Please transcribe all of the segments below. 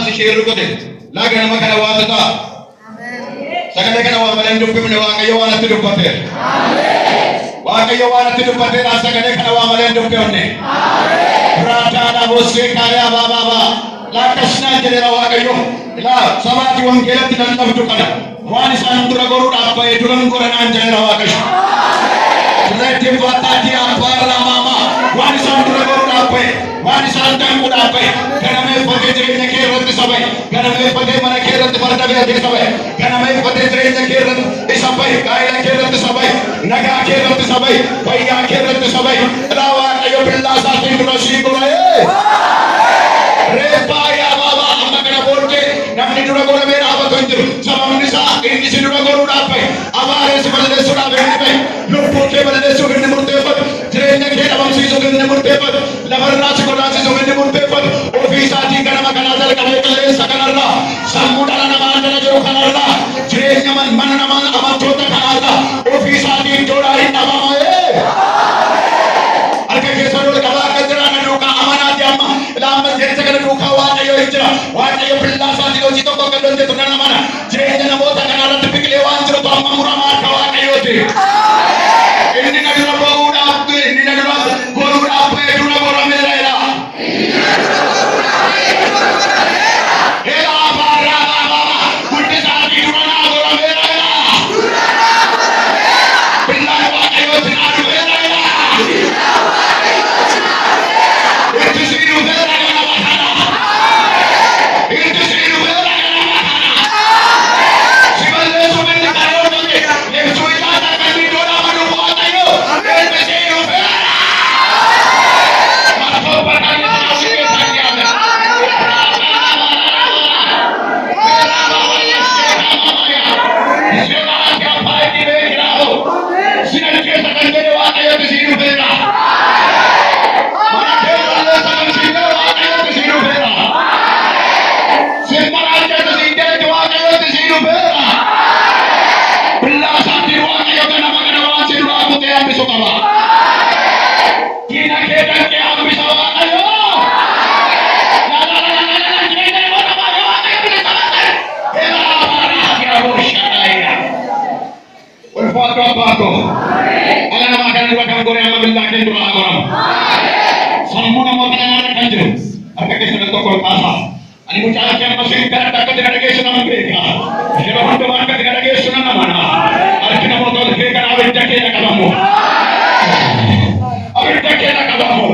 si sheerru kote laga nama kana waatata sagale kana waa maleen dubbifne waaqayyo waan atti dubbate waaqayyo waan atti dubbate sagale kana waa maleen dubbifne raataadha boosee kaayaa baabaa lakkasnaa jedhera waaqayyo ilaa sabaati wangeelatti lallabdu kana waan isaan dura goruudhaaf ba'e duran goranaan jedhera waaqayyo Retti fatati abbara mama waan isaan dura goruudhaaf ba'e waan isaan danquudhaaf ba'e ganamee fatee jireenya kee irratti sabaye ganamee fatee mana kee irratti farda beekee sabaye ganamee fatee jireenya kee irratti isa ba'e gaa'ela kee irratti sabaye nagaa kee irratti sabaye fayyaa kee irratti sabaye ilaa waaqayyo billaa isaatiin dura sii gora'ee reeffaa yaa baabaa amma kana booddee namni dura goramee dhaabatu hin jiru sababni isaa inni si dura goruudhaaf ba'e abaareessi balleessuudhaaf inni ba'e lubbuu kee balleessuuf inni murteeffatu jireenya kee dhabamsiisuuf inni murteeffatu lafarraa si godaasisuuf inni murteeffatu ofii isaatii ganama kanaa jalqabee qilleensa kanarraa sammuu dhala namaa jala jiru kanarraa jireenya mana namaa amantoota kanaarraa ofii isaatii iddoodhaa hin dhabamee harka keessa ol qabaa akka jiraan duukaa amanaati amma ilaamas jecha kana duukaa waaqayyo hin jira waaqayyo billaa isaatiin hojii tokko akka hojjetu nan amana jireenya namoota kanarratti biqilee waan jirutu amma muramaa akka waaqayyooti inni na dura goruudhaaf inni na dura goruudhaaf dura gorameera Ani mucaa kee masiin kana takka dina dhageessu nama beeka. Yeroo hundumaa akka dina dhageessu nama mana. Harki namoota ol kee kana abidda keenya qabamu. Abidda keenya qabamu.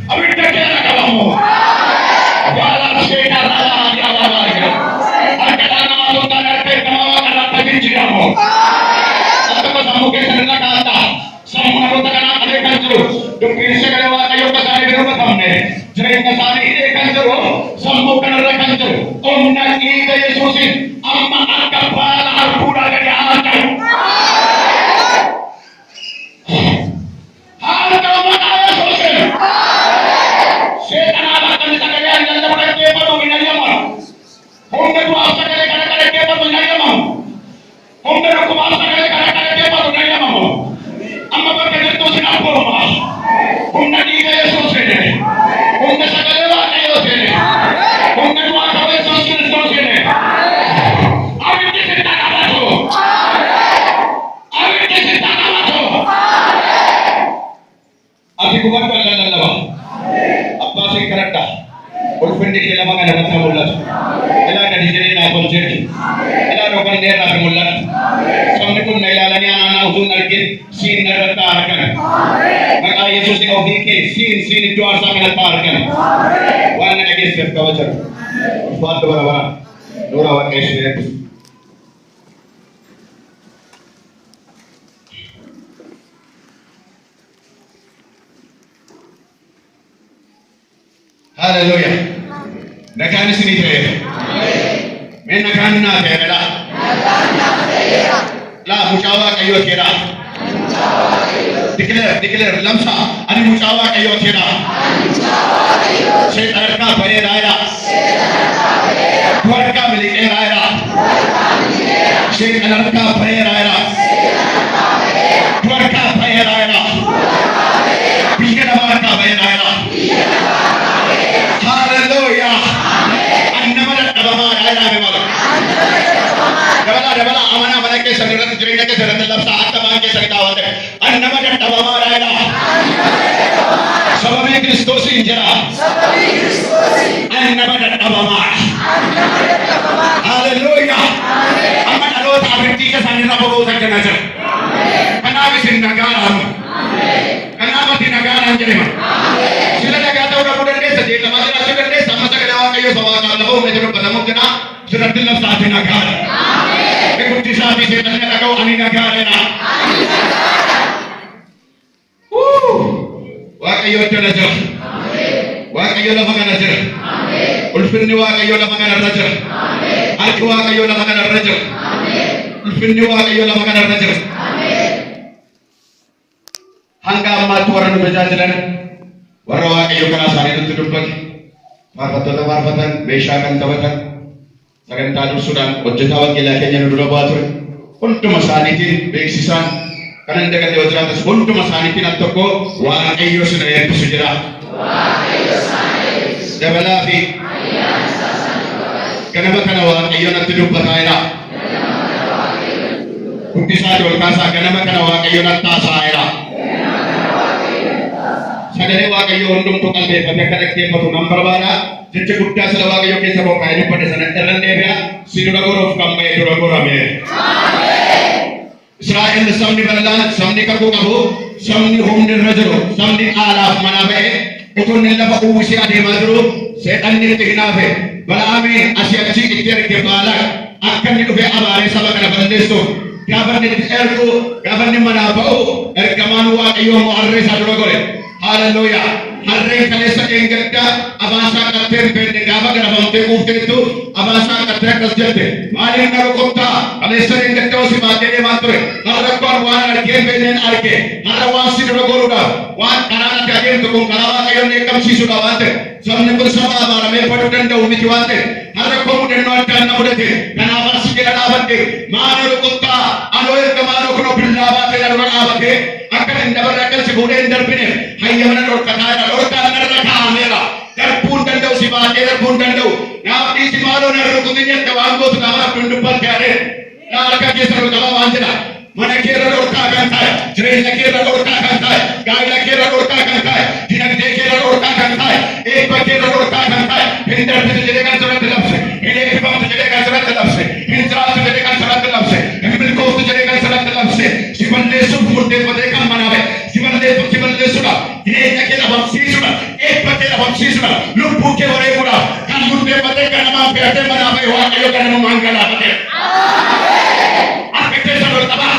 Abidda keenya qabamu. Yaalaan seenaa raalaa yaalaa baay'ee. Harka dhala namaa tuutaan harka namaa waan alaatti jijjiiramu. Akkuma sammuu keessa nirra kaa'ata. Sammuu namoota kanaa qabee kan jiru. Dubbiin sagalee waaqayyoo akka isaanii biroo batamne. Jireenya isaanii hidhee kan jiru sammuu kanarra kan jiru humna dhiiga Yesuusiin amma akka baala harkuudhaa gadi haa ta'u. Haa ta'u maqaa Yesuusiin. Seexanaa bakka sagalee ani lallabu dhaggeeffatu hin ayyamamu. Humna du'aaf sagalee kana dhaggeeffatu hin ayyamamu. Humna dhukkubaaf sagalee kana dhaggeeffatu hin ayyamamu. Amma bakka jirtuus hin abbooma. Humna dhiiga Yesuusiin. Humna sagalee waaqayyootiin. Humna du'aa ta'uu Yesuus Kiristoosiin. Abiddi sitti qabatu. Abiddi sitti qabatu. Ati gubaddu alla lallaba. Abbaa siin kadhadha. Ulfinni kee lama kana irratti mul'atu. Ilaa gadi jedhee naaf ol jedhu. Ilaa dhokannee irraa mul'atu. Sabni kun na ilaalanii anaan utuu hin argin siin irratti argan. Maqaa Yesuusin ofii kee siin iddoo aarsaa kanatti argan. Waan na dhageesseef kabajan. Ulfaadhu bara bara. Dura waaqayyo eebbisu. Hallelujah. Nagaan isinii ta'eera. Mee nagaan naa ta'eera. Laa mucaa waaqayyoo keedha. Declare lamsa ani mucaa waaqayyoo keedha. Seexana harkaa ba'eeraadha. Harkaa miliqeeraadha. Seexana harkaa ba'eeraadha. Harkaa ba'eeraadha. Biyya namaa harkaa ba'eeraadha. Hallelujah. jaalala amana mana keessa irratti jireenya keessa irratti labsaa akka maan keessa qixaawate annama dadhabamaadha. Sababii Kiristoosiin jira. Annama dadhabamaadha. Haleluuyaa. Amma dhaloota abidii isaanii irra boqoota kenna jira. Kanaaf isin nagaadhaan. Kanaaf ati nagaadhaan jedhama. Sila nagaa ta'uu dhabuu dandeessa. Jeeqamaa jiraachuu dandeessa. Amma sagalee Waaqayyo sabaa kan lafa humna jedhu batamuuf jira. Sirratti labsaati nagaadha. Guddisaa fi seexanni dhaga'u ani nagaadha. Waaqayyo iddoo jira. Waaqayyo lafa kana jira. Ulfinni Waaqayyo lafa kana irra jira. Harki Waaqayyo lafa kana irra jira. Ulfinni Waaqayyo lafa kana irra jira. Hanga ammaatti warra nu tajaajilan warra Waaqayyo karaa isaanii nutti dubbate faarfattoota faarfatan meeshaa kan taphatan sagantaa dursuudhaan hojjetaa wangeelaa keenya nu dura bu'aa ture hunduma isaaniitiin beeksisaan kan hin dagatne yoo jiraatas hunduma isaaniitiin al tokko Waaqayyo sina eebbisu jira. Dabalaa fi ganama kana Waaqayyo natti dubbataa jira. Guddisaati ol kaasaa ganama kana Waaqayyo natti haasa'aa jira. Sagalee Waaqayyo hundumtuu qalbeeffate akka dhaggeeffatu nan barbaada. Jecha guddaa sila Waaqayyo keessa boqaa'ee dubbate sana irra deebi'a. Si dura goruuf kan ba'e dura gorame. Israa'el sabni bal'aan, sabni kakuu qabu, sabni humni irra jiru, sabni dhaalaaf mana ba'e, utuu inni lafa uwwisee adeemaa jiru, seexanni itti hinaafe, Bala'aamii asii achi itti erge Baalaaq akka inni dhufee abaaree saba kana balleessuuf. Gaafa inni itti ergu, gaafa inni manaa ba'u, ergamaan Waaqayyoo immoo harree isaa dura gore. Haleluuyaa. Harreen kaleessa eeggaddaa abaasaa qattee hin beekne gaafa garafamtee kuufteettu abaasaa qattee akkas jette. Maaliin na rukkuttaa? Kaleessa eeggaddaa osii baatee deemaa ture. Har'a kun waan argee hin beekneen arge. Har'a waan si dura goruudhaaf waan karaa ati adeemtu kun karaa Waaqayyoon eegamsiisuudha waan ta'e. Sabni kun saba abaaramee baduu danda'u miti waan ta'e. Har'a kun mudannoo addaan na mudate. Kanaaf as jira dhaabadde. Maali rukkuttaa? Anoo ergamaan kun billaa baatee na dura dhaabatee akka hin dabarre akka si fuudhee hin darbine hayyamana dhorkataadha. Dhorkaan narra kaa'ameera. Darbuun danda'u si baatee darbuun danda'u. Naaf dhiisi maaloo na rukutin jette waan gootu gaafa abduun dubbatte yaadee. Naa harka keessa dhorkamaa waan jedha. Mana keerra dhorkaa kan ta'e, jireenya keerra dhorkaa kan ta'e, gaa'ela keerra dhorkaa kan ta'e, dinagdee keerra dhorkaa kan ta'e, eebba keerra dhorkaa kan ta'e, hin darbitu jedhee kan sirratti labse, hin eebbifamtu jedhee kan sirratti labse, hin jiraatu jedhee kan sirratti labse, hin milkooftu jedhee kan sirratti labse, si balleessuuf murteeffatee kan manaafe, si balleessuudha, jireenya kee dhabamsiisuudha, eebba kee dhabamsiisuudha, lubbuu kee wareeguudhaaf kan murteeffatee kan namaa fe'atee manaafe Waaqayyo kan namumaan galaafate. Akka keessa dhorkama.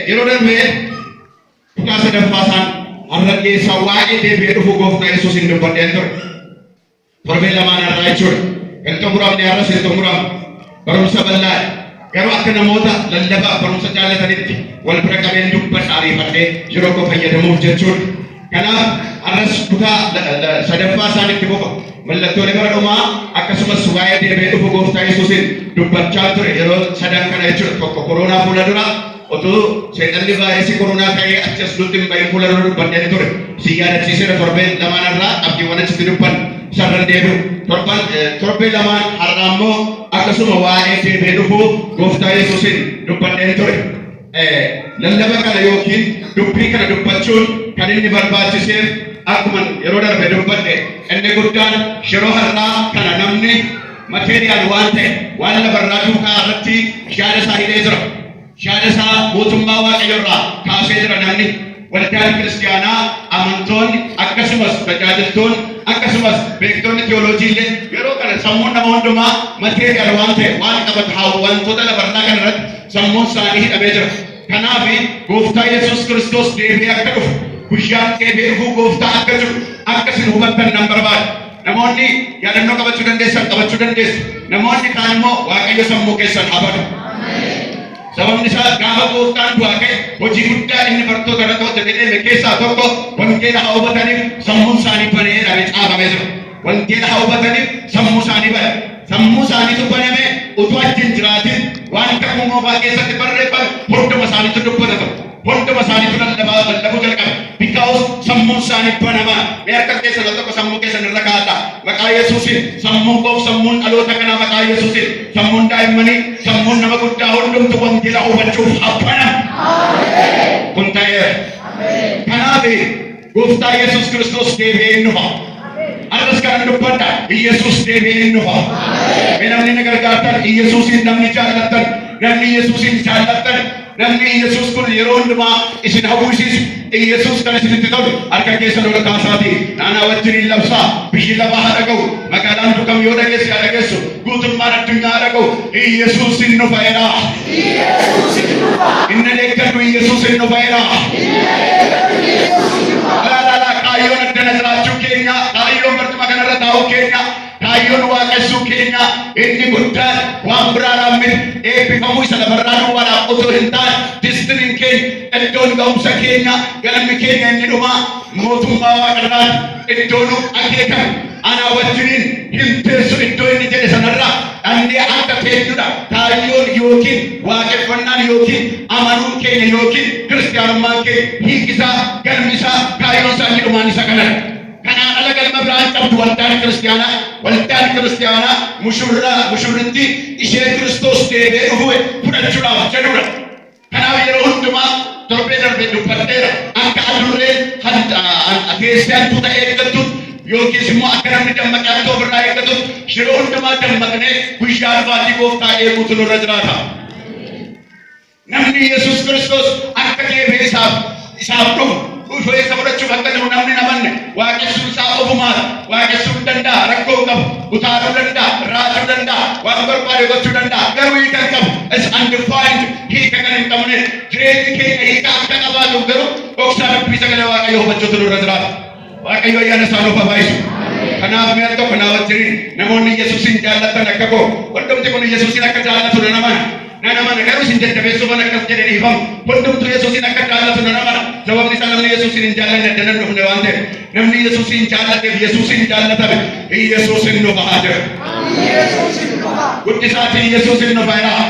Yeroo darbee kutaa sadaffaasan har'a keessa waa'ee deebi'ee dhufu gooftaa Yesuus hin dubbadheen ture. Torbee lamaan har'aa jechuudha. Kan xumuramne har'as hin xumuramne. Barumsa bal'aa garuu akka namoota lallabaa barumsa jaallatanitti wal bira qabeen dubbadha ariifadhee yeroo koo fayyadamuuf jechuudha. Kanaaf har'as kutaa sadaffaa isaanitti bofa. Mallattoolee bara dhumaa akkasumas waa'ee deebi'ee dhufu gooftaa Yesuusin dubbachaa ture yeroo sadan kana jechuudha. Tokko koronaa fuula dura otoo seexanni vaayirasii koronaa ta'ee achas nutti hin bahin fuula dura dubbannee ture. Si yaadachiiseera torbee lamaan irraa abdiiwwan achitti dubban sarran deebi'u. Torbee lamaan har'aa immoo akkasuma waa'ee deebi'ee dhufu gooftaa Yesuusin dubbannee ture. Lallaba kana yookiin dubbii kana dubbachuun kan inni barbaachiseef akkuma yeroo darbe dubbadhe inni guddaan yeroo har'aa kana namni materiyaal waan ta'e waan lafarraa duukaa irratti yaada isaa hidhee jira. Yaada isaa mootummaa Waaqayyoo irraa kaasee jira namni. Waldaan kiristaanaa amantoonni akkasumas tajaajiltoonni akkasumas beektoonni teoloojii illee yeroo kana sammuun nama hundumaa materiyaal waan ta'e waan qabatu wantoota lafarraa kana irratti sammuun isaanii hidhamee jira. Kanaaf gooftaa Yesuus Kiristoos deebi'ee akka dhufu guyyaan deebi'ee dhufuu gooftaa akka jiru akkasin hubattan nan barbaada. Namoonni yaadannoo qabachuu dandeessan qabachuu dandeessu. Namoonni kaan immoo Waaqayyo sammuu keessan habadu. Sababni isaa gaafa gooftaan du'aa ka'e hojii guddaa inni bartoota irratti hojjetee keessaa tokko wangeela haa hubataniif sammuun isaanii banee caafamee jira. Wangeela haa hubataniif sammuu isaanii bane. Sammuu isaaniitu baname utuu achiin jiraatin waan kakuu moofaa keessatti barreeffame hunduma isaaniitu dubbatatu. Hunduma isaaniitu lallabuu jalqabe. Because sammuun isaanii banama. Mee harka keessan al tokko sammuu keessan irra kaa'adhaa. Maqaa Yesuusiin sammuun koof sammuun dhaloota kanaa maqaa Yesuusiin sammuun daa'immanii sammuun nama guddaa hundumtu wangeela hubachuuf habbanam. Kun ta'eera. Kanaaf gooftaa Yesuus Kiristoos deebi'ee hin dhufa. Arras kan dubbadha Yesuus deebi'ee hin dhufa. Mee namni na gargaartan Yesuusin namni jaallattan namni Yesuusin jaallattan namni Yesuus kun yeroo hundumaa isin hawwisiisu Yesuus kan isinitti tolu harka keessan ol kaasaatii naannaa wajjin labsaa biyyi lafaa haa dhaga'u magaalaan dukam yoo dhageesse haa dhageessu guutummaan addunyaa haa dhaga'u Yesuusin dhufeera. Inni eeggadhu Yesuusin dhufeera. Kaayyoon addana jiraachuu keenya kaayyoon barcuma kanarra taa'uu keenya kaayyoon waaqessuu keenya inni guddaan waan biraadhaan miti eebbifamuu isa lafarraa duwwaadhaaf otoo hin taane distiriin keenya iddoon ga'umsa keenya galanni keenya inni dhumaa mootummaa waaqarraan iddoon akeekame anaa wajjiniin hin teessu iddoo inni jedhe sanarraa dhandee akka teenyudha kaayyoon yookiin waaqeffannaan yookiin amanuun keenya yookiin kiristaanummaan keenya hiikisaa galmisaa kaayyoon isaa inni dhumaan isa kanadha. Kanaan ala galma biraan qabdu waldaan kiristaanaa mushurritti ishee Kiristoos deebi'ee dhufe fudhachuudhaaf jedhudha. Kanaaf yeroo hundumaa torbee darbee dubbadheera akka adurreen teessee hantuuta eeggattutti yookiis immoo akka namni dammaqee akka ofirraa eeggatutti yeroo hundumaa dammaqnee guyyaa dhufaatii gooftaa eeguutu nurra jiraata. Namni Yesuus Kiristoos akka deebi'ee isaaf dhufu dhufee isa fudhachuuf akka jiru namni namanne waaqessuu isaa ofumaan waaqessuu danda'a rakkoo qabu utaaluu danda'a raajuu danda'a waan barbaade gochuu danda'a garuu hiika hin qabu is undefined hiika kan hin qabne jireenyi keenya hiika akka qabaatuuf garuu dhoksaa dubbii sagalee waaqayyo hubachuutu nurra jiraata. Waaqayyo ayyaana isaa nuuf habaayisu. Kanaaf mi'a tokko naa wajjiniin namoonni Yesuusin jaallatan akka koo hundumti kun Yesuusin akka jaallatu nana mana garuu isin jajjabeessuuf akkas jedhe dhiifamu hundumtu Yesuusin akka jaallatu nana mana sababni isaa namni Yesuusin hin jaallanne addanan dhufne waan ta'eef namni Yesuusin jaallateef Yesuusin jaallatame Yesuusin nu bahaa jira. Guddisaatiin Yesuusin nu bahaa.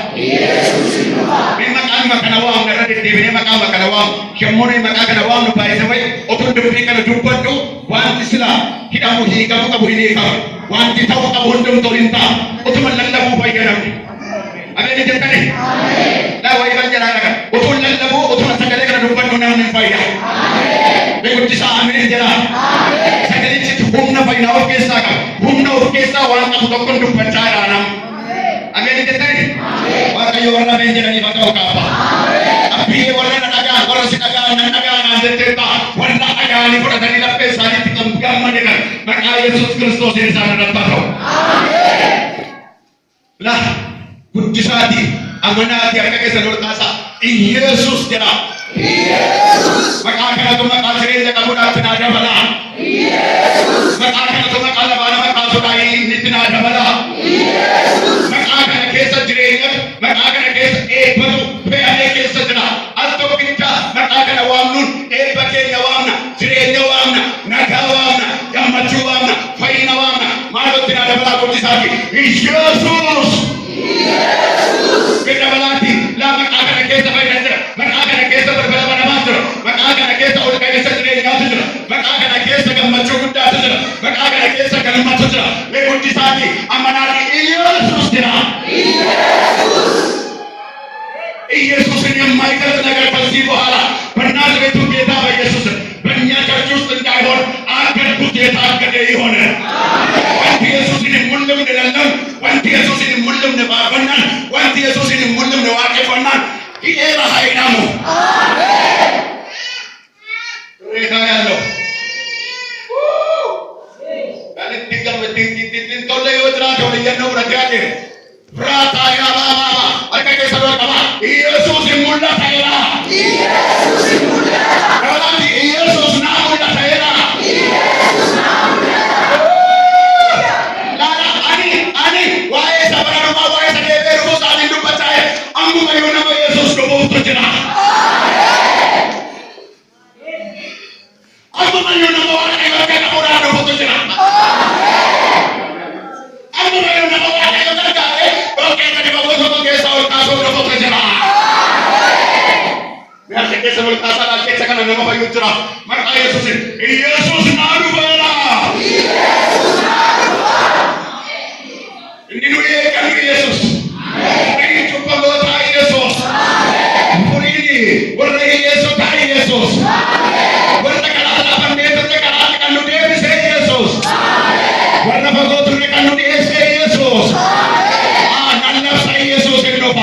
Mee maqaan kana waamna irra deddeebinee maqaa kana waamnu shammoonee maqaa kana waamnu baay'isa wayi otoo dubbii kana dubbadhu wanti silaa hidhamu hiikamu qabu hin hiikamu wanti ta'u qabu hundumtuu hin ta'a utuma lallabuu fayyadamne. Amen jettani. Daa wayi kan jedhaa dhaga utuu lallabuu utuma sagalee kana dubbadhu namni fayya. Mee guddisaa amen jedhaa. Sagalichi humna fayyinaa of keessaa qaba. Humna of keessaa waan qabu tokkoon dubbachaa dhaanam. Amen jettani. Waaqayyo warra amen jedhaniif haa ta'u kaaba. Abbiyyee warra na dhagaan warra si dhagaan nan dhagaan naan jettee ta'a. Warra dhagaanii fudhatanii laphee isaaniitti kan gammade kan maqaa Yesuus Kiristoosiin isaan irratti haa ta'u. Guddisaati amanaati harka keessan ol kaasaa Yesuus jedha. Maqaa kanatu maqaa jireenya qabuudhaaf naa dabala. Maqaa kanatu maqaa lafaa nama kaasuudhaaf inni naa dabala. Maqaa kana keessa jireenya maqaa kana keessa eebbatu fe'amee keessa jira. Al tokkicha maqaa kana waamnuun eebba keenya waamna jireenya waamna nagaa waamna gammachuu waamna fayyina waamna maalootti naa dabala guddisaati Yesuus. Kita balati la maqaa kana keessa fayyina jira maqaa kana keessa balbala banamaa jira maqaa kana keessa ol ka'iinsa jireenyaatu jira maqaa kana keessa gammachuu guddaatu jira maqaa kana keessa galmatu jira mee guddisaati amanaati Yesuus jira. ኢየሱስን የማይገልጥ ነገር ከዚህ በኋላ በናዝሬቱ ጌታ በኢየሱስ በእኛ ቸርች ውስጥ እንዳይሆን አገድኩት የታገደ ይሆነ ወንድ ኢየሱስን ሙሉም ንለለም ወንድ ኢየሱስን ሙሉም ንባበናል ወንድ ኢየሱስን ሙሉም ንዋቄፈናል ይሄ ኃይናሙ ሬታ ያለው ቶሎ ይወጥራቸው ለየነው ረጋዴ ፍራታ ያባባ አርከ ሰዶር ቀባ ኢየሱስ ሙላ ታይራ ኢየሱስ ሙላ ወላሂ ኢየሱስ ና ሙላ ታይራ ኢየሱስ ና ሙላ ላላ አኒ ዋይ ሰበረማ ዋይ ሰደበሩ ሳሊ ዱበቻይ አሙ ማዩና ኢየሱስ ዱቦቱ ጅራ አሙ ማዩና ዋይ ወርቀ ቀቡራ ዱቦቱ ጅራ አሙ ማዩና ዋይ ወርቀ okay मैं बाबू को कैसा और कासो को पकड़ा मैं कैसे बोल कासा डाल के सकना नमो भाई उतरा मैं ኢየሱስ ኢየሱስ ናዱ በላ እንዲሁ የቀኑ ኢየሱስ ኢየሱስ በቦታ ኢየሱስ ፉሪኒ ወረ ኢየሱስ ታ ኢየሱስ ወረ ከላላ ፈንዴት ከላላ ቀኑ ደብሰ ኢየሱስ ወረ ፈጎቱ ቀኑ ደብሰ ኢየሱስ ናናፍሳ ኢየሱስ እንዶባ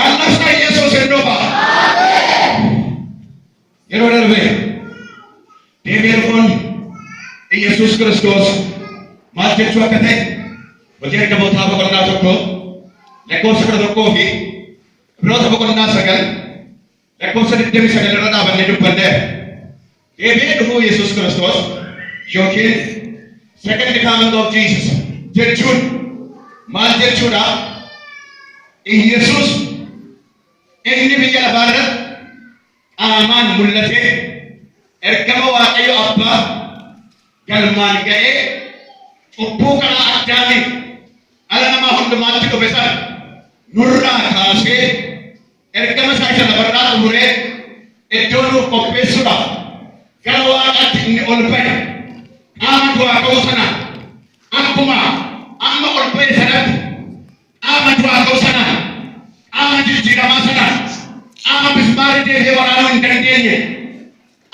ናናፍሳ ኢየሱስ እንዶባ የሮደርበ ዴቤርኮን ኢየሱስ ክርስቶስ ማጀቹ አከታይ ወጀር ከቦታ በቆና ተኮ ለኮስ ከደኮ ፊ ብሮተ በቆና ሰገል ለኮስ ደም ሰገል ረዳ በነዱ በንደ ዴቤር ሁ ኢየሱስ ክርስቶስ ዮኪን ሰከንድ ካሚንግ ኦፍ ጂሰስ ጀቹን ማል ጀቹዳ ኢየሱስ እኒ ቢያ ባረ አማን ሙለቴ እርከመ ዋቀዮ አባ ገልማን ገኤ ጩቡ ከና አዳሚ አለነማ ሁንዱማatti dhufe sana nurraa kaasee ergama isaa isa lafarraa xumuree iddoo nuuf qopheessuudhaaf gara waaqaatti inni ol ba'e qaama du'aa ka'uu sana akkuma amma ol ba'e sanatti qaama du'aa ka'uu sana qaama jijjiiramaa sana qaama mismaarri deebi'ee waraanuu hin dandeenye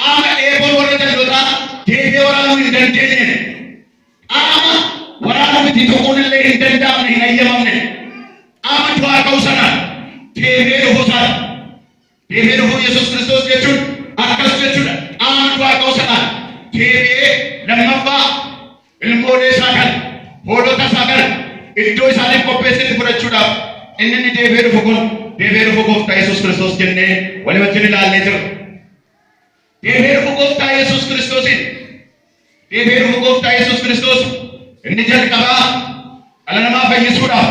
qaama eeboon warra jallotaa deebi'ee waraanuu hin dandeenye qaama waraana miti tokkoon illee hin danda'amne hin ayyamamne qaama du'aa ka'uu sana deebi'ee dhufu sana deebi'ee dhufu Yesuus Kiristoos jechuun akkas jechuudha qaama du'aa ka'uu sana deebi'ee lammaffaa ilmoolee isaa kan hoolota isaa kan iddoo isaaniif qopheessatti fudhachuudhaaf inni deebi'ee dhufu kun deebi'ee dhufu gooftaa Yesuus Kiristoos jennee walii wajjin ilaallee jirra. Deebi'ee dhufu gooftaa Yesuus Kiristoosin deebi'ee dhufu gooftaa Yesuus Kiristoos inni jalqabaa dhala namaa fayyisuudhaaf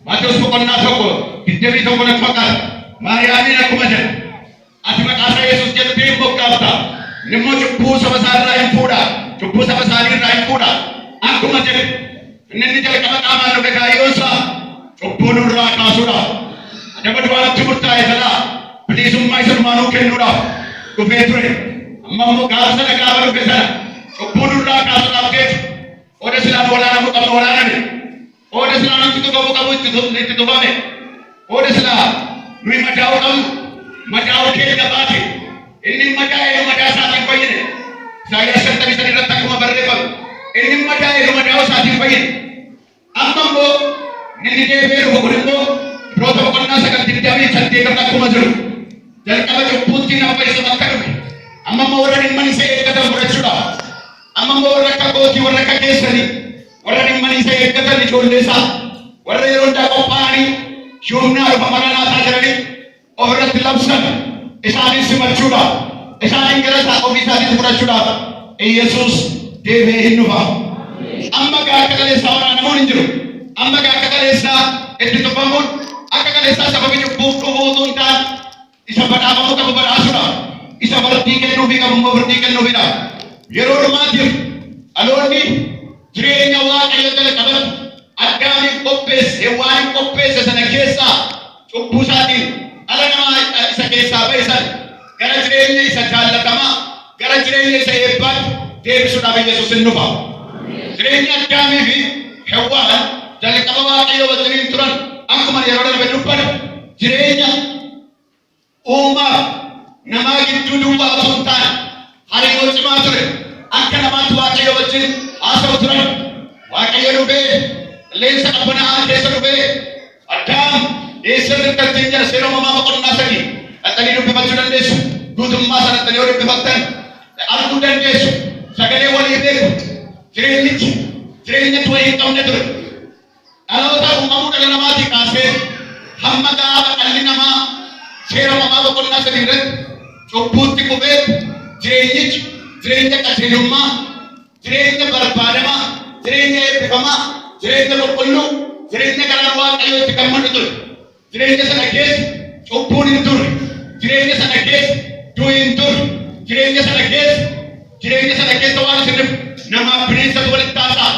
Maatewos boqonnaa tokko digdamii tokko natti fakkaata Maariyaamiin akkuma jedhe ati maqaa isaa Yesuus jettee hin moggaafta inni immoo cubbuu saba isaa irraa hin fuudha cubbuu saba isaanii irraa hin fuudha akkuma jedhe inni jalqaba qaamaan dhufe kaayyoon isaa cubbuu nurraa kaasuudhaaf adaba du'aatti murtaa'e sanaa bilisummaa isa dhumaanuu kennuudhaaf dhufee ture amma immoo gaafa sana gaafa dhufe sana cubbuu nurraa kaasuudhaaf jechu oda silaan walaanamuu qabnu walaaname oda silaan nuti tuqamuu qabu itti tufame oda silaa nuyi madaa'uu qabnu madaa'uu keenya baate inni madaa'ee nu madaa isaatiin fayyine Isaayyaas 53 irratti akkuma barreeffame inni madaa'ee nu madaa'uu isaatiin fayyine amma immoo inni deebi'ee dhufu kun immoo Ibroota boqonnaa 9:8 irratti akkuma jiru jalqaba cubbuutti nama fayyisuuf akka dhufe amma immoo warra dhimma isaa eeggatan fudhachuudhaaf amma immoo warra akka kootii warra akka keessanii warra dhimma isaa eeggatan ijoollee isaa warra yeroo hundaa qophaa'anii yoomnaa dhufa mana laataa jiranii ofirratti labsan isaanin simachuudhaaf isaanin gara isaa ofii isaaniitti fudhachuudhaaf Yesuus deebi'ee hin dhufa. Amma gaa akka kaleessaa waraanamuun hin jiru. Amma gaa akka kaleessaa itti tuffamuun akka kaleessaa sababii cubbuuf dhufuu utuu hin taane isa badhaafamuu qabu badhaasuudhaaf isa bartii kennuufii qabu immoo bartii kennuufiidhaaf yeroo dhumaatiif dhaloonni jireenya Waaqayyo jalqaban Addaamiif qopheesse waan qopheesse sana keessaa cubbuu isaatiin dhala namaa isa keessaa ba'e sana gara jireenya isa jaallatamaa gara jireenya isa eebbaatti deebisuudhaaf Yesuus hin dhufa. Jireenya Addaamii fi Hewwaan jalqaba Waaqayyo wajjin turan akkuma yeroo darbe dubbatu jireenya uumaa namaa gidduu duwwaa osoo hin taane hariiroo cimaa ture akka namaatti Waaqayyo wajjin haasa'u turan Waaqayyo dhufee qilleensa qabbanaa'aa keessa dhufee Addaam eessa dirqattiin jira seera uumamaa boqonnaa 3 dhaxxanii dubbifachuu dandeessu guutummaa sana dhaxxanii yoo dubbifattan arguu dandeessu sagalee walii beeku jireenya tu'ee hin qabne ture dhaloota uumamuu dhala namaatii kaasee hamma gaafa dhalli namaa seera uumamaa boqonnaa 3 irratti cubbuutti kufee jireenya qajeelummaa jireenya barbaadamaa jireenya eebbifamaa jireenya qulqulluu jireenya garaan Waaqayyootti gammadu ture jireenya sana keessa cubbuun hin turre jireenya sana keessa du'i hin turre jireenya sana keessa waan isin namaaf bineensatu walitti taasaa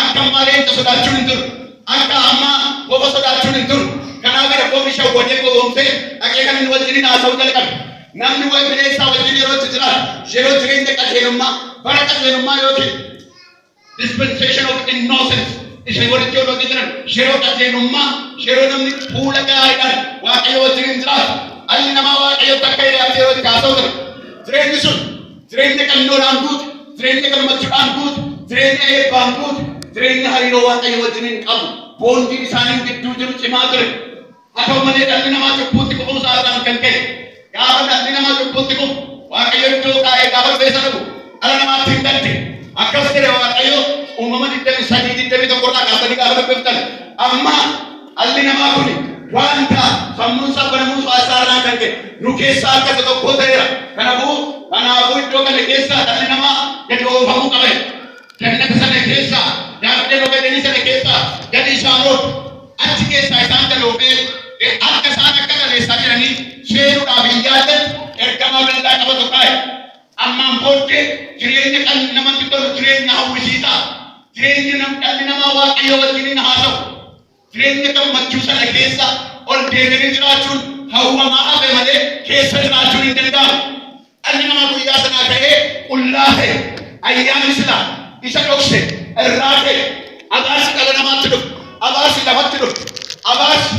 akka ammaa leenca sodaachuun hin turre akka ammaa bofa sodaachuun hin turre kanaaf gara bofi shawwadee gowwoomsee dhaqee kan inni wajjin haasa'uu jalqabe namni waa'ee bineensaa wajjin yeroo jira yeroo jireenya qajeelummaa bara qajeelummaa yookiin dispensation of innocence isa walitti yeroo jiran yeroo qajeelummaa yeroo namni fuula gaariidhaan waaqayyo wajjin jiraatu alli namaa waaqayyo takka hidhaaf yeroo kaasoo jira jireenyi sun jireenya qalloodhaan guutu jireenya gammachuudhaan guutu jireenya eebbaan guutu jireenya hariiroo waaqayyo wajjin qabu boondiin isaanii gidduu jiru cimaa ture haa ta'u malee dhalli namaa cubbuutti kufuusaa irraan kan ka'e gaafa dhalli namaa cubbuutti kufu waaqayyo iddoo kaa'ee gaafa beesa dhabu ala namaatti hin galte akkas jedhe waaqayyo uumama 23 irraa kaasanii gaafa dubbiftan amma dhalli namaa kun wanta sammuun sabbanamuun isaa irraan kan ka'e nu keessaa akka tokko ta'eera kanaafuu iddoo kana keessaa dhalli namaa gadi oofamuu qabe jannata sana keessaa yaadde roobedanii sana keessaa gadi isaan oolu achi keessaa isaan galoofee akka isaan akka galeessaa jiranii seenuudhaaf hin yaadan ergamaa bal'aa qabatu kaa'e ammaan booddee jireenya kan namatti tolu jireenya hawwisiisaa jireenya dhalli namaa waaqayyo wajjiniin haasa'u jireenya gammachuu sana keessa ol deebi'anii jiraachuun hawwamaa hafe malee keessa jiraachuun hin danda'amu dhalli namaa guyyaa sanaa ka'ee qullaa ta'e ayyaanni silaa isa dhokse irraa ta'e abaarsi dhala namaatti dhufu abaarsi lafatti dhufu abaarsi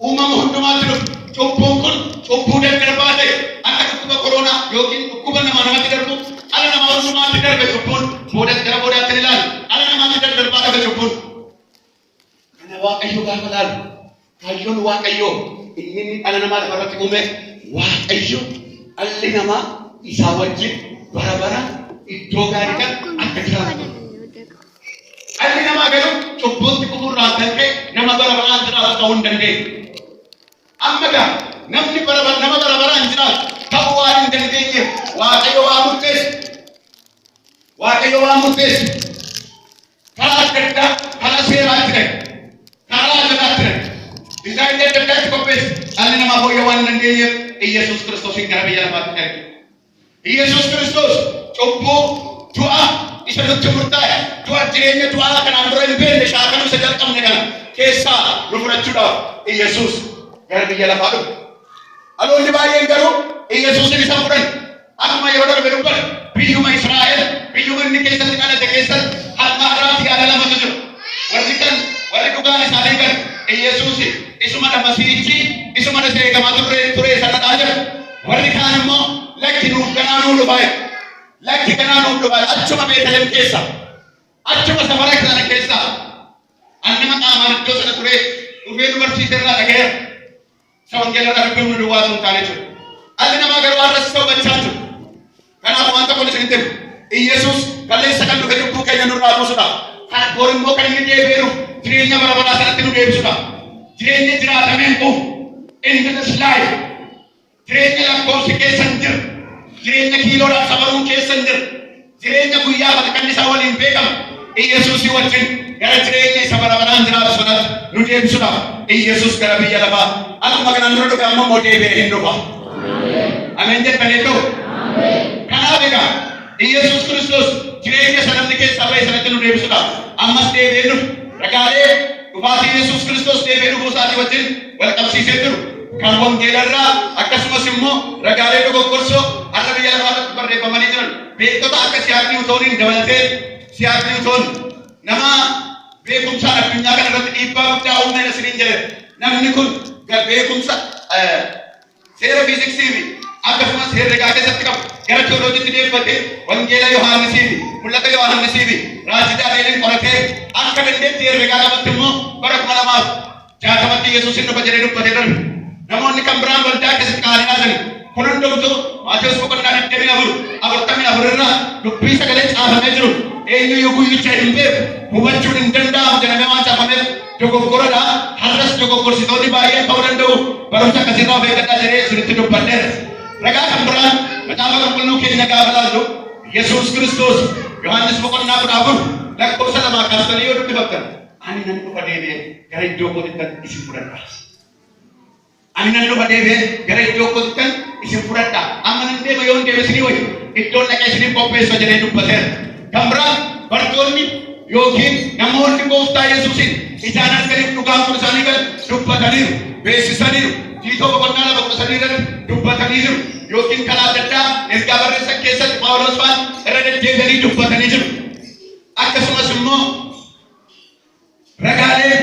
uumama hundumaatti dhufu cubbuun kun cubbuu daddarbaa ta'e akka dhukkuba koronaa yookiin dhukkuba namatti darbu dhala namaa hundumaatti darbe cubbuun gara boodaatti ilaalu dhala namaatti daddarbaa dhabe cubbuun kana waaqayyo gaafa laalu kaayyoon waaqayyo inni dhala namaa lafarratti uume waaqayyo dhalli namaa isaa wajjin bara bara iddoo gaarii kan akka jiraatu dhalli namaa garuu cubbuutti kufurraa kan ka'e nama bara baraan jiraatu ta'uu hin dandeenye amma gaa namni nama bara baraan jiraatu ta'uu waan hin dandeenyeef waaqayyo waa murteessu karaa adda addaa karaa seeraatti ta'e karaa addaatti ta'e dizaayinii adda addaatti qopheessu dhalli namaa fooyya'uu waan hin dandeenyeef Iyesuus Kiristoosiin gara biyya lafaatti erge Iyesuus Kiristoos cubbuu du'a isa nutti murtaa'e du'a jireenya du'aa kanaan dura hin beekne shaakaluu isa jalqabne kana keessaa nu fudhachuudhaaf Iyesuus gara biyya lafaa dhufe dhaloonni baay'een garuu Iyesuusin isa fudhan akkuma yeroo darbe dubbate biyyuma Israa'el biyyuma inni keessatti dhalate keessatti hamma har'aatti yaada lamatu jiru warri dhugaan isaanii kan Iyesuusi isuma masiihichi isuma eegamaa ture sanadhaa jira warri kaan immoo lakki nuuf ganaa nuu dhufaa'e lakki ganaa nuuf dhufaa'e achuma Beetlehem keessa achuma safara sana keessa annama qaamaan iddoo sana ture dhufee nu barsiise irraa dhaga'eera isa wangeelaa darbee nu duwwaa sun taane jiru dhalli namaa garuu har'as isa hubachaa jiru kanaaf waan tokko isin himu Iyesuus kaleessa kan dhufe lubbuu keenya nurraa buusuudhaaf kan bor immoo kan inni deebi'u jireenya bara baraa sanatti nu deebisuudhaaf jireenya jiraatameen dhufu in this life jireenya lakkoofsi keessa hin jiru jireenya kiiloodhaan safaruun keessa hin jiru jireenya guyyaa balqanni isaa waliin beekamu Iyesuusii wajjin gara jireenya isa bara baraan jiraatu sanatti nu deebisuudhaaf Iyesuus gara biyya lafaa akkuma kanaan dura dhufe amma immoo deebi'ee hin dhufa. Ameen jettanii ta'u. Kanaaf egaa Iyesuus Kiristoos jireenya sanamni keessaa ba'e sanatti nu deebisuudhaaf ammas deebi'ee dhufu ragaalee dhufaatii Iyesuus Kiristoos deebi'ee dhufuu isaatii wajjin wal qabsiisee jiru. Kan wangeelarraa akkasumas immoo ragaalee dogoggorsoo har'a biyya lafaatti barreeffamanii jiran beektota akka Siyaaq Niwutooniin dabalatee Siyaaq Niwutoon nama beekumsaan addunyaa kana irratti dhiibbaa guddaa uumeen isiniin jedhe namni kun beekumsa seera fiiziksii fi akkasumas herregaa keessatti qabu gara teoloojiitti deeffate wangeela Yohaannisii fi mul'ata Yohaannisii fi raajii Daani'eliin qoratee akka dandeetti herregaa qabatti immoo bara 2060tti Yesuusin dhufa jedhee dubbatee darbe namoonni kan biraan waldaa keessatti qaanii haasani kun hundumtuu Maatewos boqonnaa 24 irraa dubbii sagalee caafamee jiru eenyuyyuu guyyicha hin beeku hubachuun hin danda'amu jedhamee waan caafameef dogoggoradha har'as dogoggorsitoonni baay'een ta'uu danda'u barumsa akkasirraa of eeggadhaa jedhee isinitti dubbadheera ragaa kan biraan macaafa qulqulluu keenya gaafa laallu Yesuus Kiristoos Yohaannis boqonnaa 14 lakkoofsa 2 kaastanii yoo dubbifattan ani nan dhufa deebi'ee gara iddoo kootitti isin fudhadha ani nan dhufa deebi'ee gara iddoo kootitti isin fudhadha amma nan deema yoo hin deeme isinii wayyu iddoon dhaqee isiniif qopheessa jedhee dubbateera kan biraan bartoonni yookiin namoonni gooftaa Yesuusin ijaan arganiif dhugaan kun isaanii kan dubbataniiru beeksisaniiru Tiitoo boqonnaa lama kudha sadii irratti dubbatanii jiru yookiin karaa adda addaa ergaa barreessan keessatti Phaawulos faan irra deddeebi'anii dubbatanii jiru. Akkasumas immoo ragaaleen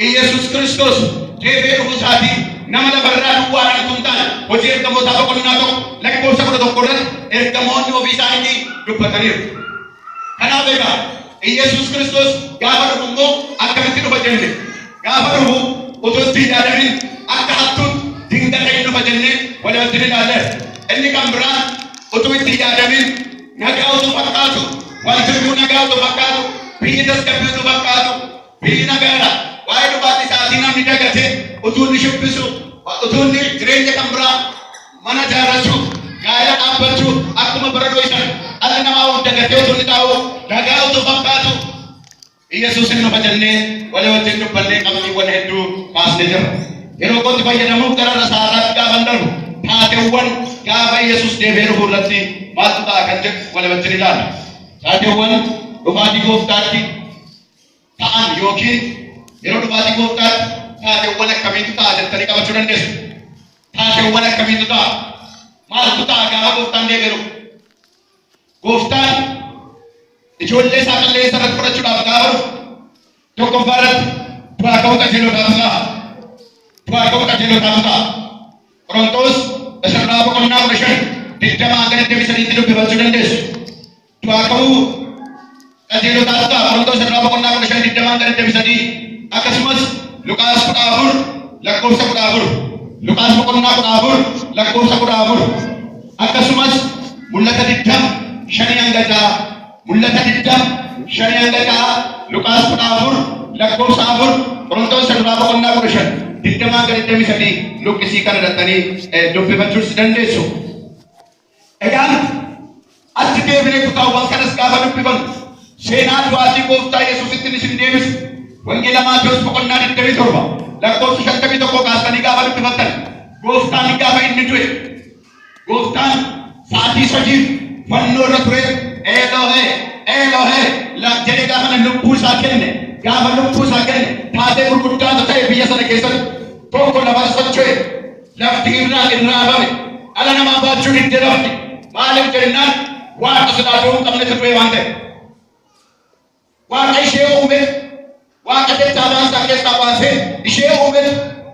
Iyesuus Kiristoos deebi'ee dhufuu isaatii nama lafarraa duwwaadhaan tun taane hojii ergamootaa boqonnaa tokko lakkoofsa 11 irratti ergamoonni ofii isaaniitii dubbataniiru. Kanaaf egaa Iyesuus Kiristoos gaafa dhufu immoo akkamitti dhufa jenne gaafa dhufu otoo itti yaadamin akka hattuutti dingata hin dhufa jennee walumatti ilaalle. Inni kan biraan otoo itti yaadamin nagaa otoo fakkaatu wanti immoo nagaa otoo fakkaatu biyyi tasgabbii otoo fakkaatu biyyi nagaadha. Waa'ee dhufaatii isaatii namni dagatee utuu inni shubbisu utuu inni jireenya kan biraa mana ijaarrachuu gaa'ela dhaabbachuu akkuma bara dho'isan dhala namaa of dagatee utuu inni taa'u nagaa otoo fakkaatu Iyesuus hin dhufa jennee walii wajjin dubbannee qabxiiwwan hedduu kaasnee jirra. Yeroo kootti fayyadamuuf gara rasaaraatti gaafa darbu taateewwan gaafa Iyesuus deebi'ee dhufu irratti maaltu ta'a kan jedhu walii wajjin ilaalla. Taateewwan dhufaatii gooftaatti ta'an yookiin yeroo dhufaatii gooftaatti taateewwan akkamiitu ta'a jettanii qabachuu dandeessu. Taateewwan akkamiitu ta'a? Maaltu ta'a gaafa gooftaan deebi'ee dhufu? Gooftaan ijoollee isaa qilleensa irratti fudhachuudhaaf gaafa dhufu tokkoffaa irratti du'aa ka'uu qajeelotaatu ta'a. Du'aa ka'uu qajeelotaatu ta'a. Qorontoos isarraa boqonnaa 15 hanga 23tti dubbifachuu dandeessu. Du'aa ka'uu qajeelotaatu ta'a. Qorontoos isarraa boqonnaa 15 hanga 23 akkasumas Luqaas 14 lakkoofsa 14 Luqaas boqonnaa 14 lakkoofsa 14 akkasumas mul'ata 20 hanga 6 mul'ata 20 hanga 6 Luqaas 14 lakkoofsa 4 Qorontoos irraa boqonnaa 15 20 hanga 23 luqqisii kana irratti dubbifachuus dandeessu. Egaan achi deebinee kutaawwan kanas gaafa dubbifannu seenaa du'aatii gooftaa Yesuusitti isin deebisu. Wangeela Maatewos boqonnaa 27 lakkoofsa 51 kaastanii gaafa dubbifattan gooftaan gaafa inni du'e gooftaan sa'aatii sadii fannoo irra ture Eeloohee Eeloohee jedhee gaafa lubbuu isaa kenne gaafa lubbuu isaa kenne taatee gurguddaa ta'e biyya sana keessatti tokko lafa socho'e lafti irraa irraafame dhala namaa baachuun hin jedhamne maaliif jennaan waaqa sodaachuu hin qabnetu du'e waan ta'e waaqa ishee uume waaqa keessaa baasaa keessaa baasee ishee uume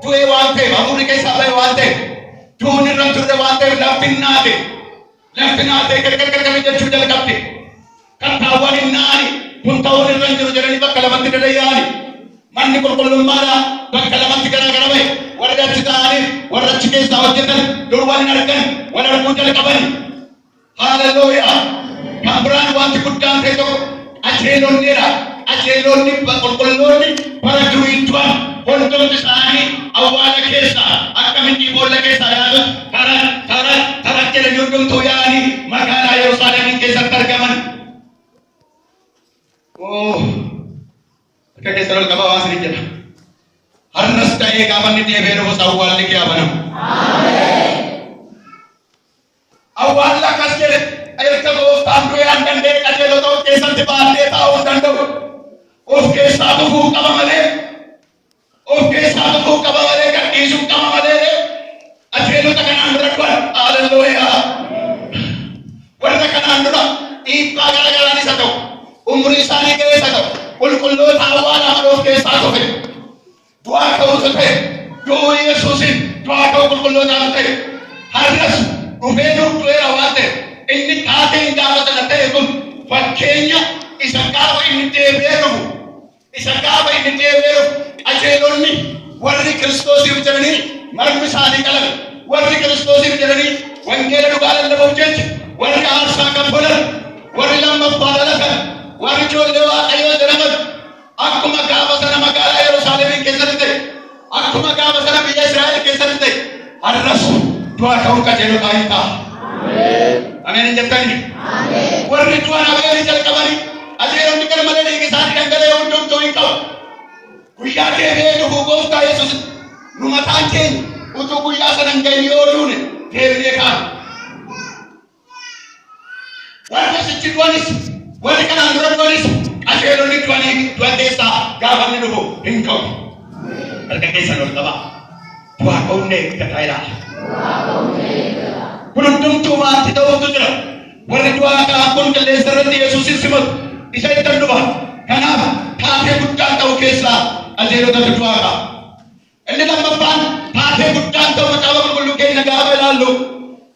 du'e waan ta'eef hafuurri keessaa ba'e waan ta'eef du'uun irra turre waan ta'eef lafti naate gargar jechuu jalqabde kattaawwan hin naani kun ta'uun irra hin jiru jedhanii bakka lamatti dadayyaani manni qulqullummaadhaa bakka lamatti garaagara ba'e warri achi ta'anii warri achi keessaa hojjetan dur wal hin argan wal arguu jalqabani. Haalelooyaa kan biraan wanti guddaan ta'e tokko qajeelonniidha. Qajeelonni qulqulloonni bara durii turan wantoonni isaanii awwaala keessaa akkamitti boolla keessaa yaadu karaa jedhanii hundumtuu yaa'anii magaalaa Yerusaalemiin keessatti argaman. Akka keessa ol qabaa waan sirrii jedha. Har'as ta'ee gaafa inni deebi'ee dhufus awwaalli kee abanamu. Awwaalli akkas jedhe erga gooftaan du'e an danda'e qajeelota of keessatti baadhee taa'uu hin danda'u. Of keessaa dhufuu qaba malee gadhiisuu qaba malee qajeelota kanaan dura du'an haalelooyaa warra kanaan dura dhiibbaa garaagaraanis haa ta'u umurii isaanii ga'ees haa ta'u qulqulloota awwaalaa of keessaa dhufe du'aa ka'uutu ta'e du'uu Yesuusiin du'aa ka'uu qulqullootaan ta'e har'as dhufee du'eera waan ta'e inni taatee hin gaafa sana ta'e kun fakkeenya isa gaafa inni deebi'ee dhufu isa gaafa inni deebi'ee qajeelonni warri Kiristoosiif jedhanii marmi isaanii qalame warri Kiristoosiif jedhanii wangeela dhugaa lallabuuf jecha warri aarsaa kaffalan warri lammaffaa dhalatan warri ijoollee Waaqayyoo jedhaman akkuma gaafa sana magaalaa Yerusaalemiin keessatti ta'e akkuma gaafa sana biyya Israa'el keessatti ta'e har'as du'aa ka'uu qajeelotaa hin ta'a. Ameen hin jettanii? Warri du'an Abeelii jalqabanii qajeelonni gara malee dhiigi isaanii dhangala'ee hundumtuu hin qabu. Guyyaa deebi'ee dhufu gooftaa Yesuus nu mataan keenya utuu guyyaa sana hin geenye yoo duune deebinee kaanu. Warri asitti du'anis warri kanaan dura du'anis qajeelonni du'an keessaa gaafa inni dhufu hin qabu. Harka keessan ol qabaa. Waaqawne eeggataayila. Kun hundumtuu maatti ta'utu jira. Warri Waaqaa kun qilleensa irratti Yesuusin simatu isa ittiin dhufa. Kanaaf taatee guddaan ta'u keessaa qajeelotatu Waaqa. Inni lammaffaan taatee guddaan ta'u macaafa qulqulluu keenya gaafa ilaallu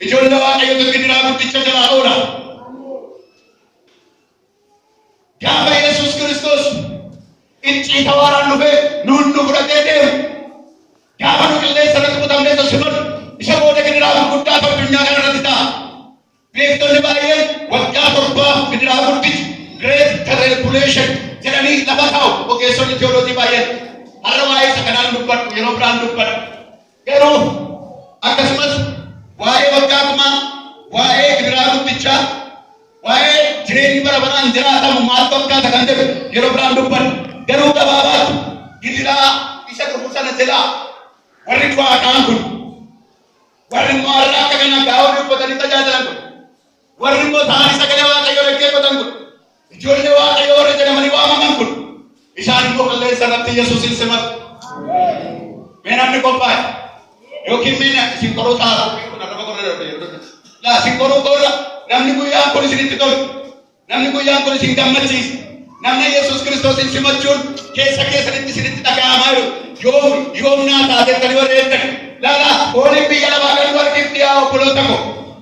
ijoollee Waaqayyoo gidiraa guddicha jalaa oola. Gaafa Yesuus Kiristoos iccita waaraan dhufee nuun nu fudhatee deemu. Gaafa nu qilleensa irratti kutamnee simatu isa booda gidiraa guddaa ta'u addunyaa kana irratti ta'a. Beektonni baay'een waggaa torbaa gidiraa guddichi Great Tribulation jedhanii lafa kaa'u ogeessonni teoloojii baay'een. Har'a waa'ee isa kanaan dubbadhu yeroo biraan dubbadhu. Garuu akkasumas waa'ee waggaa kumaa, waa'ee gidiraa guddichaa, waa'ee jireenyi bara baraan jiraatamu maal fakkaata kan jedhu yeroo biraan dubbadhu. Garuu gabaabaatu gidiraa isa dhufu sana jalaa warri Waaqaan kun warri immoo har'a akka kana gaa'onni uffatanii tajaajilan kun warri immoo ta'anii sagalee Waaqayyoo dhaggeeffatan kun ijoollee Waaqayyoo warra jedhamanii waamaman kun isaan immoo qilleensa irratti Yesuusin simatu. Mee namni qophaa'e yookiin mee isin qoruu taa'aa kun arraba qorra laa isin qoruu qorra namni guyyaan kun isinitti tolu namni guyyaan kun isin gammachiisa namni Yesuus Kiristoosin simachuun keessa keessanitti isinitti dhaga'amaa jiru yoom naa taatettanii warra eeggan laala fooliin biyya lafaa kan warqifti yaa obboloota ko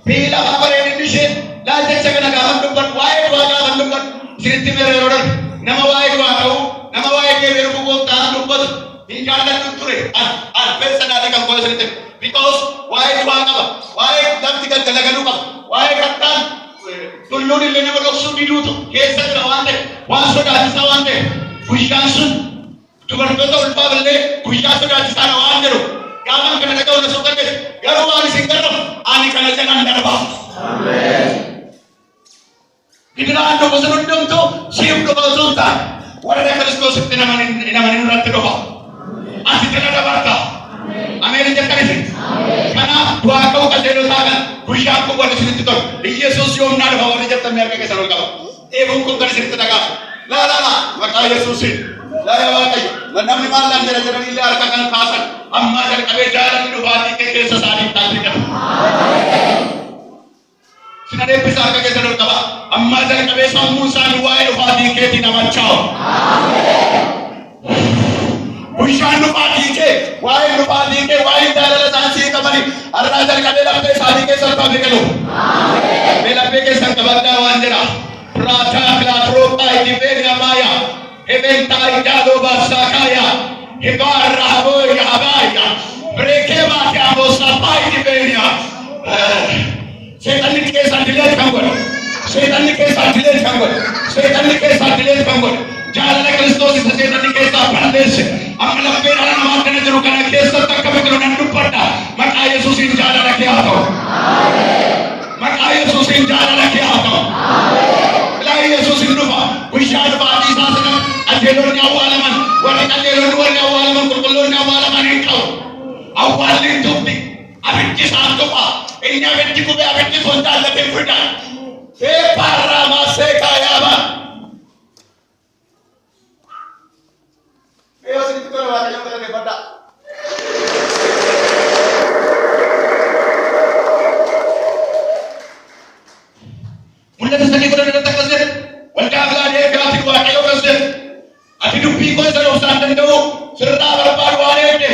biyyi lafaa bareedinni ishee laal jecha kana gaafan dubbadhu waa'ee du'aa gaafan dubbadhu isinitti mereeroodhan nama waa'ee du'aa ta'uu nama waa'ee deebi'ee rufuu gooftaan dubbatu hin jaalladhu ture an beessa daadhii kan qola isinitti because waa'ee du'aa qaba waa'ee lafti galgalagaluu qaba waa'ee kattaan tulluun illee nama dhoksuu diduutu keessa jira waan ta'e waan sodaachisaa waan ta'e guyyaan sun dubartoota ulfaaf illee guyyaa sodaachisaadha waan jedhu gaafan kana dhaga'u na soqanne garuu waan isin garramu ani kana jalaan darbaa. Gidiraan dhufu sun hundumtuu siif dhufa osoo hin taane warra Kiristoositti namani irratti dhufa. Ati jala dabarta. Ameen jettanitti. Kanaaf du'aa ka'uu qajeelotaa kan guyyaan kun warra isinitti tolu. Yesuus yoom naa dhufa warra jettan erga keessan ol qaba. Eebuun kun kan isinitti dhaga'a. Laa maqaa Yesuusin. Laa yaa Waaqayyo namni maal laan jedhanii illee harka kan kaasan ammaa jalqabee jaalalli dhufaatii kee keessa isaaniif taasifata. Sina deebisa harka keessan ol qaba. Ammaa jalqabee sammuun isaanii waa'ee dhufaatii keetiin amachaa'u. Guyyaan dhufaatii kee waa'ee dhufaatii kee waa'ee jaalala isaansii qabanii har'aa jalqabee laphee isaanii keessan qabe galu. Mee laphee keessan qabaddaa waan jedha. Raataa filaatirootaa itti beekna maaya. Hebentaa ijaadoo baasakaaya. Hibaarra habooya habaaya. Berekee baatee aboosaffaa itti beekna. Seetanni keessaa dileet kan godhu. Seetanni keessaa dileet kan godhu. Seetanni keessaa dileet kan godhu. Jaalala Kiristoos isa seetanni keessaa balleesse. Amma laphee dhala namaa kana jiru kana keessatti akka biqilu nan dubbadha. Maqaa Yesuusiin jaalala kee haa ta'u. Maqaa Yesuusiin jaalala kee haa ta'u. Ilaahi Yesuusin dhufa. Guyyaa dhufaatii isaa sana qajeelonni awwaalaman warri qajeelonni warri awwaalaman qulqulloonni awwaalaman hin qabu. Awwaalli hin tufti. Abiddi isaan tufa. Inni abiddi gubee abiddi sun jaallatee fida. Eebbarraa maasee kaayaaba. Yoo sinitti tola waaqayyoon galateeffadhaa. Mul'ata sadii godhan irratti akkas jedhe waldaa bilaadee gaatii waaqayyoo akkas jedhe ati dubbii koo isa dhoofsaan danda'u sirraa barbaadu waan eegde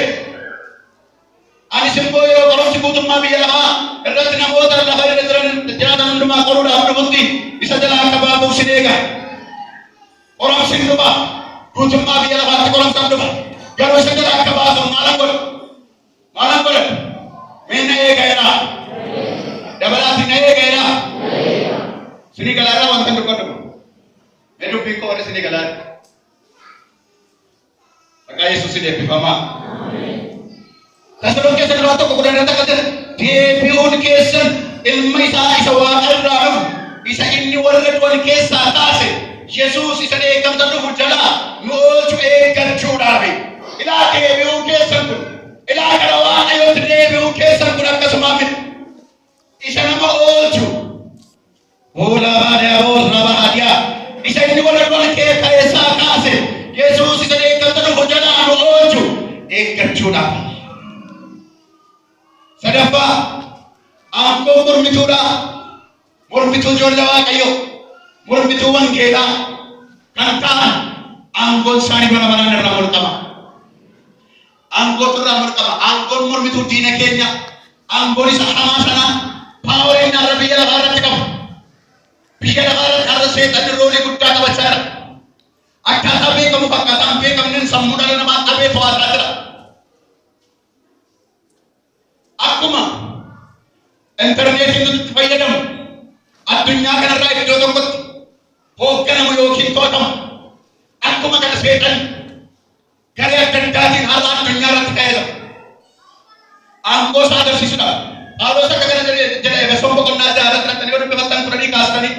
ani simboo yeroo qoromsi guutummaa biyya lafaa irratti namoota lafa irra jiraatan hundumaa qoruudhaaf dhufutti isa jalaa akka baabuuf sin eega. Qoromsin dhufa guutummaa biyya lafaatti qoromsaan dhufa garuu isa jalaa akka baasuuf maalan godhu mee na eegaadha dabalaatti na eegaadha. Sini galara wantan dubbadhu. Mee dubbiin koo warri sini galara. Maqaa Yesuusin eebbifamaa. Tasalon keessan irraa tokko kudhan irratti akka jedhe deebi'uun keessan ilma isaa isa waaqa irraa dhufu isa inni warra du'an keessaa kaase Yesuus isa eeggamsa dhufu jalaa nu oolchu eeggachuudhaafi. Ilaa deebi'uun keessan kun ilaa gara waaqayyootti deebi'uun keessan kun akkasuma miti isa nama oolchu. Ola baadiyyaa oolra baadiyyaa isa inni warra du'an keessaa kaase Yesuus isa eeggamsa dhufu jalaa nu oolchu eeggachuudhaaf. sadaffaa aangoo mormituudha. Mormituu ijoollee Waaqayyoo, mormituu wangeelaa kan ta'an aangoon isaanii bara baraan irraa mulqama. Aangootu irraa mulqama. Aangoon mormituu diina keenya, aangoon isa hamaa sanaa paaworiin har'a biyya lafaa irratti qabu. Biyya lafaa irratti har'a seexanni roolii guddaa qabachaa jira. Akkaataa beekamu fakkaataan beekamneen sammuu dhala namaa qabee to'ataa jira. Akkuma intarneetiin nuti fayyadamu addunyaa kanarraa iddoo tokkotti hoogganamu yookiin to'atamu akkuma kana seexan garee adda addaatiin har'a addunyaa irratti ka'ee jira. Aangoo isaa agarsiisudha. Phaawulos akka kana jedhee Efesoon boqonnaa 6 irratti yoo dubbifatan kudhanii kaastanii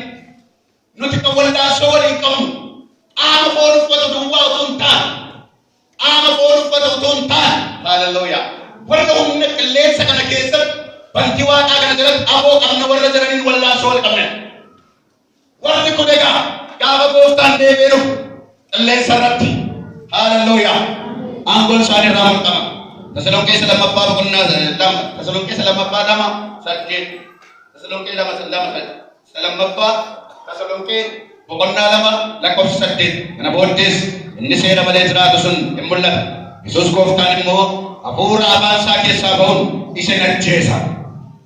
nuti kan waldaansoo waliin qabnu qaama foon uffatu duwwaa utuu hin taane, qaama foon uffatu utuu hin taane, haalelooyaa, warra humna qilleensa kana keessatti bantii waaqaa kana jalatti aboo qabna warra jiraniin wallaansoo wal qabne. Warri kun egaa gaafa gooftaan deebi'ee dhufu qilleensa irratti haalelooyaa aangoon isaanii irraa mulqama. Tasalonqee lammaffaa boqonnaa 2, Tasalonqee lammaffaa 2:8, Tasalonqee lammaffaa Tasalonqee boqonnaa 2:8. Kana booddees inni seera malee jiraatu sun hin mul'ata. Yesuus gooftaan immoo hafuura afaan isaa keessaa ba'uun isa hin ajjeesa.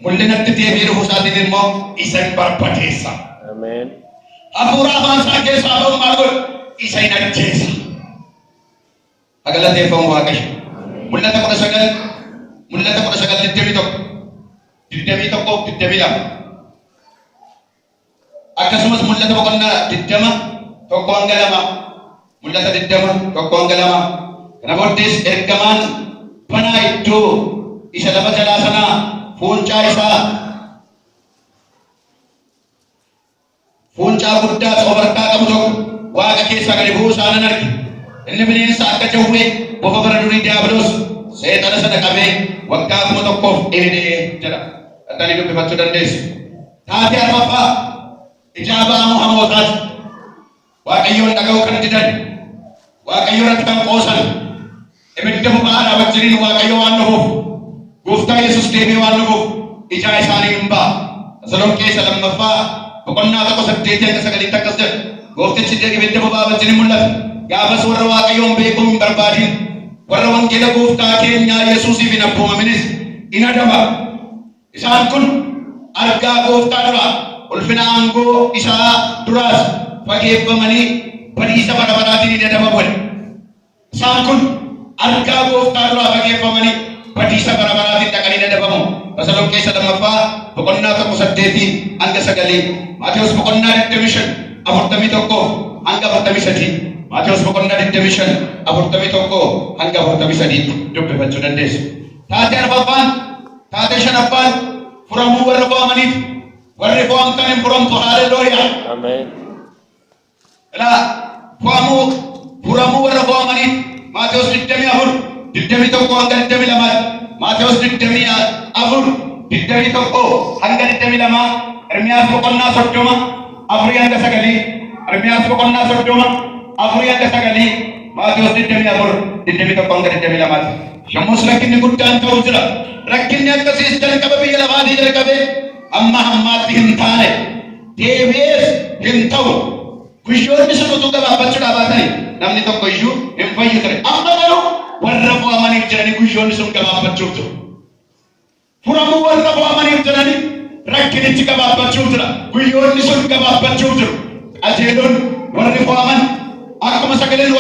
Mul'inatti deebi'ee dhufu isaatiin immoo isa hin barbadeessa. Ameen. Hafuura afaan isaa keessaa ba'uun maal godha? Isa hin ajjeesa. Galateeffamu Waaqayyo. Mul'ata 19:21 akkasumas mul'ata boqonnaa 20:1-2 mul'ata 20:1-2. Kana booddees ergamaan banaa iddoo isa lafa jalaa sanaa fuuncaa isaa fuuncaa guddaa sobarkaa qabu tokko waaqa keessaa gadi bu'uu isaa nan arge. Inni bineensa akka jawwee bofa bara durii diiyaabiloos seexana sana qabee waggaa 1,000 dheedee jedha. Dhattanii dubbifachuu dandeessu. Taatee arfaffaa ijaabaa hamootaati. Waaqayyoon dhaga'uu kan didan, Waaqayyo irratti kan qoosan, ibidda boba'aadhaa wajjiniin Waaqayyo waan dhufuuf, Gooftaa Yesuus deebi'ee waan dhufuuf ijaa isaanii hin ba'a. Tasalonqee lammaffaa boqonnaa 1:8-9 akkas jedha. Gooftichi ibidda boba'aa wajjiniin mul'ata. Gaafas warra Waaqayyoon beekuu hin barbaadin, warra wangeela gooftaa keenyaa Yesuusiif hin abboomaminis in adaba. Isaan kun argaa gooftaa duraa ulfina aangoo isaa duraas fageeffamanii badiisa bara baraatiin in adabaman. Isaan kun argaa gooftaa duraa fageeffamanii badiisa bara baraatiin dhaqanii in adabamu. Tasalonqee lammaffaa boqonnaa 1:8-9, Maatewos boqonnaa 25:41-43. Maatewos boqonnaa 25:41-43 dubbifachuu dandeessu. Taatee arfaffaan, taatee shanaffaan furamuu warra fo'amaniif, warri fo'amtan hin furamtu. Haalelooyaa. Ameen. Furamuu warra fo'amaniif Maatewos 24:21-22, Maatewos 24:21-22, Ermiyaas boqonnaa 30:4-9, Ermiyaas boqonnaa 30:4-9, Maatewos 24:21-22. Yommus rakkinni guddaan ta'uu jira. Rakkinni akkasiis jalqaba biyya lafaatii jalqabee amma hammaatti hin taane, deebi'ees hin ta'u. Guyyoonni sun utuu gabaabbachuudhaa baatanii namni tokko iyyuu hin fayyu ture. Amma garuu warra fo'amaniif jedhanii guyyoonni sun gabaabbachuuf jiru. Furamuu warra fo'amaniif jedhanii rakkinichi gabaabbachuuf jira. Guyyoonni sun gabaabbachuuf jiru. Qajeeloon warri fo'aman akkuma sagaleen